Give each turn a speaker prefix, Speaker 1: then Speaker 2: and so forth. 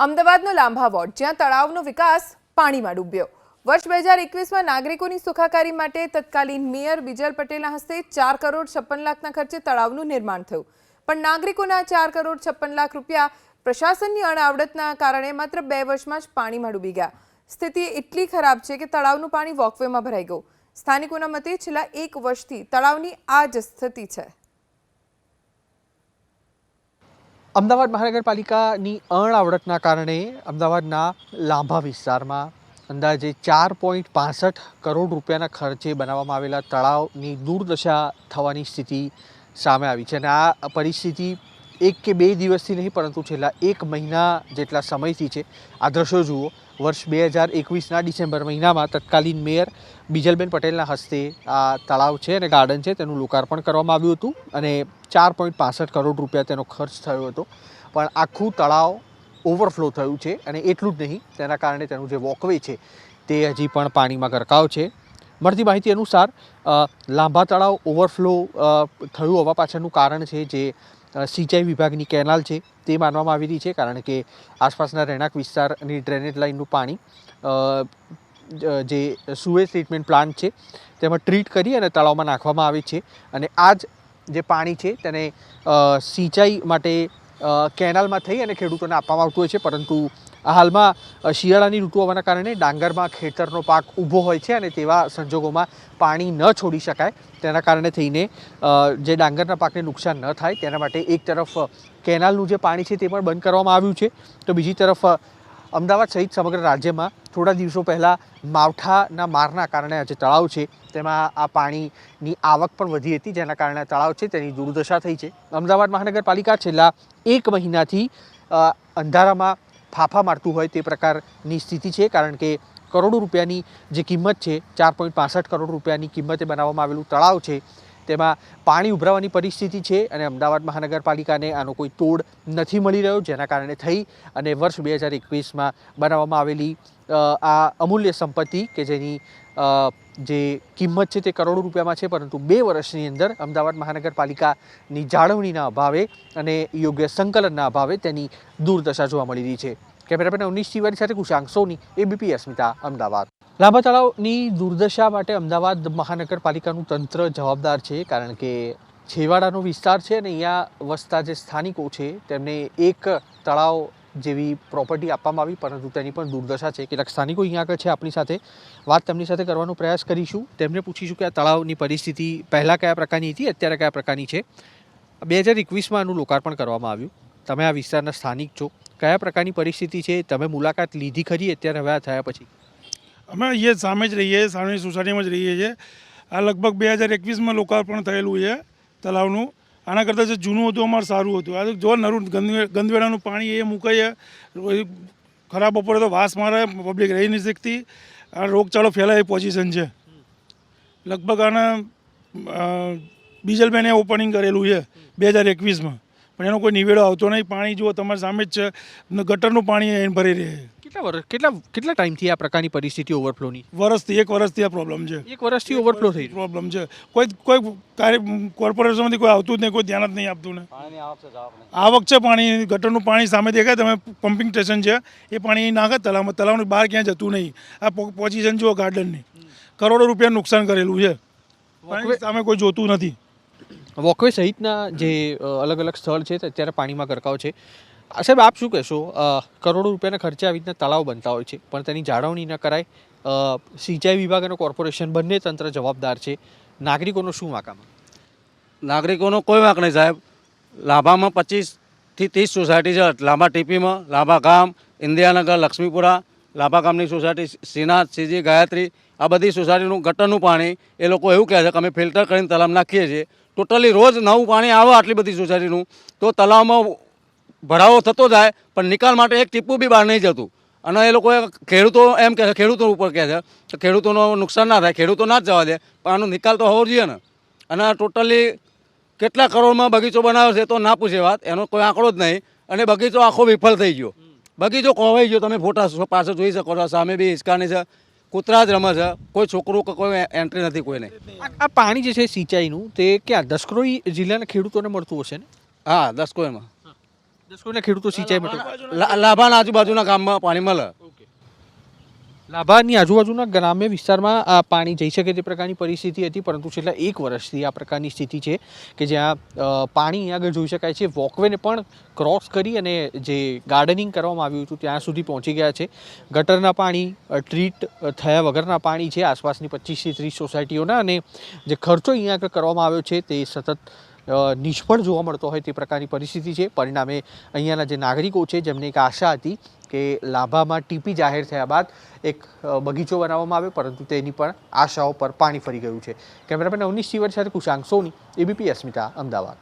Speaker 1: અમદાવાદનો Lambha ward, જ્યાં તળાવનો વિકાસ પાણીમાં ડૂબ્યો। વર્ષ 2021માં નાગરિકોની સુખાકારી માટે તત્કાલીન મેયર બીજલ પટેલના હસ્તે 4 કરોડ 56 લાખના ખર્ચે તળાવનું નિર્માણ થયું, પણ નાગરિકોના 4 કરોડ 56 લાખ રૂપિયા પ્રશાસનની અણઆવડતના કારણે માત્ર 2 વર્ષમાં જ પાણીમાં ડૂબી ગયા। સ્થિતિ એટલી ખરાબ છે કે તળાવનું પાણી વોકવેમાં ભરાઈ ગયું। સ્થાનિકોના મતે છેલ્લા 1 વર્ષથી તળાવની આ જ સ્થિતિ છે।
Speaker 2: અમદાવાદ મહાનગરપાલિકાની અણઆવડતના કારણે અમદાવાદના લાંભા વિસ્તારમાં અંદાજે 4.65 કરોડ રૂપિયાના ખર્ચે બનાવવામાં આવેલા તળાવની દુર્દશા થવાની સ્થિતિ સામે આવી છે। અને આ પરિસ્થિતિ 1 કે 2 દિવસથી નહીં, પરંતુ છેલ્લા 1 મહિના જેટલા સમયથી છે। આ દ્રશ્યો જુઓ। વર્ષ 2021ના ડિસેમ્બર મહિનામાં તત્કાલીન મેયર બીજલબેન પટેલના હસ્તે આ તળાવ છે અને ગાર્ડન છે તેનું લોકાર્પણ કરવામાં આવ્યું હતું અને 4.65 કરોડ રૂપિયા તેનો ખર્ચ થયો હતો, પણ આખું તળાવ ઓવરફ્લો થયું છે અને એટલું જ નહીં, તેના કારણે તેનું જે વોકવે છે તે હજી પણ પાણીમાં ગરકાવ છે। મળતી માહિતી અનુસાર લાંભા તળાવ ઓવરફ્લો થયું હોવા પાછળનું કારણ છે જે સિંચાઈ વિભાગની કેનાલ છે તે માનવામાં આવી રહી છે, કારણ કે આસપાસના રહેણાંક વિસ્તારની ડ્રેનેજ લાઇનનું પાણી જે સુએજ ટ્રીટમેન્ટ પ્લાન્ટ છે તેમાં ટ્રીટ કરી અને તળાવમાં નાખવામાં આવે છે અને આ જ જે પાણી છે તેને સિંચાઈ માટે કેનાલમાં થઈ અને ખેડૂતોને આપવામાં આવતું હોય છે, પરંતુ હાલમાં શિયાળાની ઋતુ હોવાના કારણે ડાંગરમાં ખેતરનો પાક ઊભો હોય છે અને તેવા સંજોગોમાં પાણી ન છોડી શકાય, તેના કારણે થઈને જે ડાંગરના પાકને નુકસાન ન થાય તેના માટે એક તરફ કેનાલનું જે પાણી છે તે પણ બંધ કરવામાં આવ્યું છે, તો બીજી તરફ અમદાવાદ સહિત સમગ્ર રાજ્યમાં થોડા દિવસો પહેલાં માવઠાના મારના કારણે આ જે તળાવ છે તેમાં આ પાણીની આવક પણ વધી હતી, જેના કારણે તળાવ છે તેની દુર્દશા થઈ છે। અમદાવાદ મહાનગરપાલિકા છેલ્લા 1 મહિનાથી અંધારામાં ફાફા મારતું હોય તે પ્રકારની સ્થિતિ છે, કારણ કે કરોડો રૂપિયાની જે કિંમત છે 4.65 કરોડ રૂપિયાની કિંમતે બનાવવામાં આવેલું તળાવ છે તેમાં પાણી ઉભરાવાની પરિસ્થિતિ છે અને અમદાવાદ મહાનગરપાલિકાને આનો કોઈ તોડ નથી મળી રહ્યો, જેના કારણે થઈ અને વર્ષ 2021માં બનાવવામાં આવેલી આ અમૂલ્ય સંપત્તિ કે જેની જે કિંમત છે તે કરોડો રૂપિયામાં છે, પરંતુ 2 વર્ષની અંદર અમદાવાદ મહાનગરપાલિકાની જાળવણીના અભાવે અને યોગ્ય સંકલનના અભાવે તેની દુર્દશા જોવા મળી રહી છે। કેમેરામેન અવનીશ તિવારી સાથે કુશાંક સોની, એબીપી અસ્મિતા, અમદાવાદ। લાંબા તળાવની દુર્દશા માટે અમદાવાદ મહાનગરપાલિકાનું તંત્ર જવાબદાર છે, કારણ કે છેવાડાનો વિસ્તાર છે અને અહીંયા વસતા જે સ્થાનિકો છે તેમને એક તળાવ જેવી પ્રોપર્ટી આપવામાં આવી, પરંતુ તેની પણ દુર્દશા છે। કેટલાક સ્થાનિકો અહીંયા આગળ છે, આપણી સાથે વાત તેમની સાથે કરવાનો પ્રયાસ કરીશું, તેમને પૂછીશું કે આ તળાવની પરિસ્થિતિ પહેલાં કયા પ્રકારની હતી, અત્યારે કયા પ્રકારની છે। 2021માં આનું લોકાર્પણ કરવામાં આવ્યું, તમે આ વિસ્તારના સ્થાનિક છો, કયા પ્રકારની પરિસ્થિતિ છે, તમે મુલાકાત લીધી ખરી અત્યારે હવે આ થયા પછી?
Speaker 3: અમે અહીંયા સામે જ રહીએ, સામેની સોસાયટીમાં જ રહીએ છીએ। આ લગભગ 2021માં લોકાર્પણ થયેલું છે તળાવનું। આના કરતાં જે જૂનું હતું અમારે સારું હતું। આ જો નરું ગંદવેડાનું પાણી એ મૂકાય, ખરાબ બપોરે તો વાસ મારે, પબ્લિક રહી નહીં શકતી, આ રોગચાળો ફેલાય એ પોઝિશન છે। લગભગ આને બીજલબેને ઓપનિંગ કરેલું છે 2021માં, પણ એનો કોઈ નિવેડો આવતો નહીં। પાણી જુઓ તમારી સામે જ છે, ગટરનું પાણી એને ભરી રહે છે।
Speaker 2: કેટલા ટાઈમથી આ પ્રકારની પરિસ્થિતિ ઓવરફ્લોની?
Speaker 3: 1 વર્ષથી આ પ્રોબ્લેમ છે।
Speaker 2: 1 વર્ષથી ઓવરફ્લો થઈ
Speaker 3: પ્રોબ્લેમ છે। કોઈ કાર્ય કોર્પોરેશનમાંથી કોઈ આવતું જ નહીં, કોઈ ધ્યાન જ નહીં આપતું ને। આવક છે પાણી, ગટરનું પાણી સામે દેખાય, તમે પમ્પિંગ સ્ટેશન છે એ પાણી નાખે તળાવમાં, તળાવની બહાર ક્યાંય જતું નહીં। આ પોઝિશન જુઓ ગાર્ડનની, કરોડો રૂપિયા નુકસાન કરેલું છે, સામે કોઈ જોતું નથી।
Speaker 2: વોકવે સહિતના જે અલગ અલગ સ્થળ છે તે અત્યારે પાણીમાં ગરકાવ છે। સાહેબ, આપ શું કહેશો? કરોડો રૂપિયાના ખર્ચે આવી રીતના તળાવ બનતા હોય છે, પણ તેની જાળવણી ન કરાય, સિંચાઈ વિભાગ અને કોર્પોરેશન બંને તંત્ર જવાબદાર છે, નાગરિકોનો શું વાંક આમાં?
Speaker 4: નાગરિકોનો કોઈ વાંક નહીં સાહેબ। લાંભામાં 25થી 30 સોસાયટી છે, લાંભા ટીપીમાં, લાંભા ગામ, ઇન્દિરાનગર, લક્ષ્મીપુરા, લાંભા ગામની સોસાયટી, શ્રીનાથ, સીજી, ગાયત્રી, આ બધી સોસાયટીનું ગટરનું પાણી એ લોકો એવું કહે છે કે અમે ફિલ્ટર કરીને તળાવ નાખીએ છીએ। ટોટલી રોજ નવું પાણી આવે આટલી બધી સોસાયટીનું, તો તળાવમાં ભરાવો થતો જાય, પણ નિકાલ માટે એક ટીપું બી બહાર નહીં જતું। અને એ લોકોએ ખેડૂતો એમ કહે છે, ખેડૂતો ઉપર કહે છે કે ખેડૂતોનું નુકસાન ના થાય, ખેડૂતો ના જ જવા દે, પણ આનો નિકાલ તો હોવો જોઈએ ને। અને ટોટલી કેટલા કરોડમાં બગીચો બનાવ્યો છે તો ના પૂછે વાત, એનો કોઈ આંકડો જ નહીં, અને બગીચો આખો વિફળ થઈ ગયો, બગીચો કોવાઈ ગયો। તમે ફોટા પાછળ જોઈ શકો છો, સામે બી હિંચકાની છે, કૂતરા જ રમે છે, કોઈ છોકરું કે કોઈ એન્ટ્રી નથી કોઈને।
Speaker 2: આ પાણી જે છે સિંચાઈનું તે ક્યાં દસક્રોઈ જિલ્લાના ખેડૂતોને મળતું હશે ને?
Speaker 4: હા, દસકોઈમાં।
Speaker 2: દસ કોઈના ખેડૂતો સિંચાઈ માટે
Speaker 4: લાભાના આજુબાજુના ગામમાં પાણી મળે.
Speaker 2: લાભાની આજુબાજુના ગ્રામ્ય વિસ્તારમાં આ પાણી જઈ શકે તે પ્રકારની પરિસ્થિતિ હતી, પરંતુ છેલ્લા 1 વર્ષથી આ પ્રકારની સ્થિતિ છે કે જ્યાં પાણી અહીંયા આગળ જોઈ શકાય છે. વોકવેને પણ ક્રોસ કરી અને જે ગાર્ડનિંગ કરવામાં આવ્યું હતું ત્યાં સુધી પહોંચી ગયા છે. ગટરના પાણી ટ્રીટ થયા વગરના પાણી છે આસપાસની 25 થી 30 સોસાયટીઓના, અને જે ખર્ચો અહીંયા આગળ કરવામાં આવ્યો છે તે સતત નિષ્ફળ જોવા મળતો હોય તે પ્રકારની પરિસ્થિતિ છે. પરિણામે અહીંયાના જે નાગરિકો છે જેમને એક આશા હતી કે લાભામાં ટીપી જાહેર થયા બાદ એક બગીચો બનાવવામાં આવે, પરંતુ તેની પણ આશાઓ પર પાણી ફરી ગયું છે. કેમેરામેન અવનીશ ચીવર સાથે કુશાંક સોની, એબીપી અસ્મિતા, અમદાવાદ.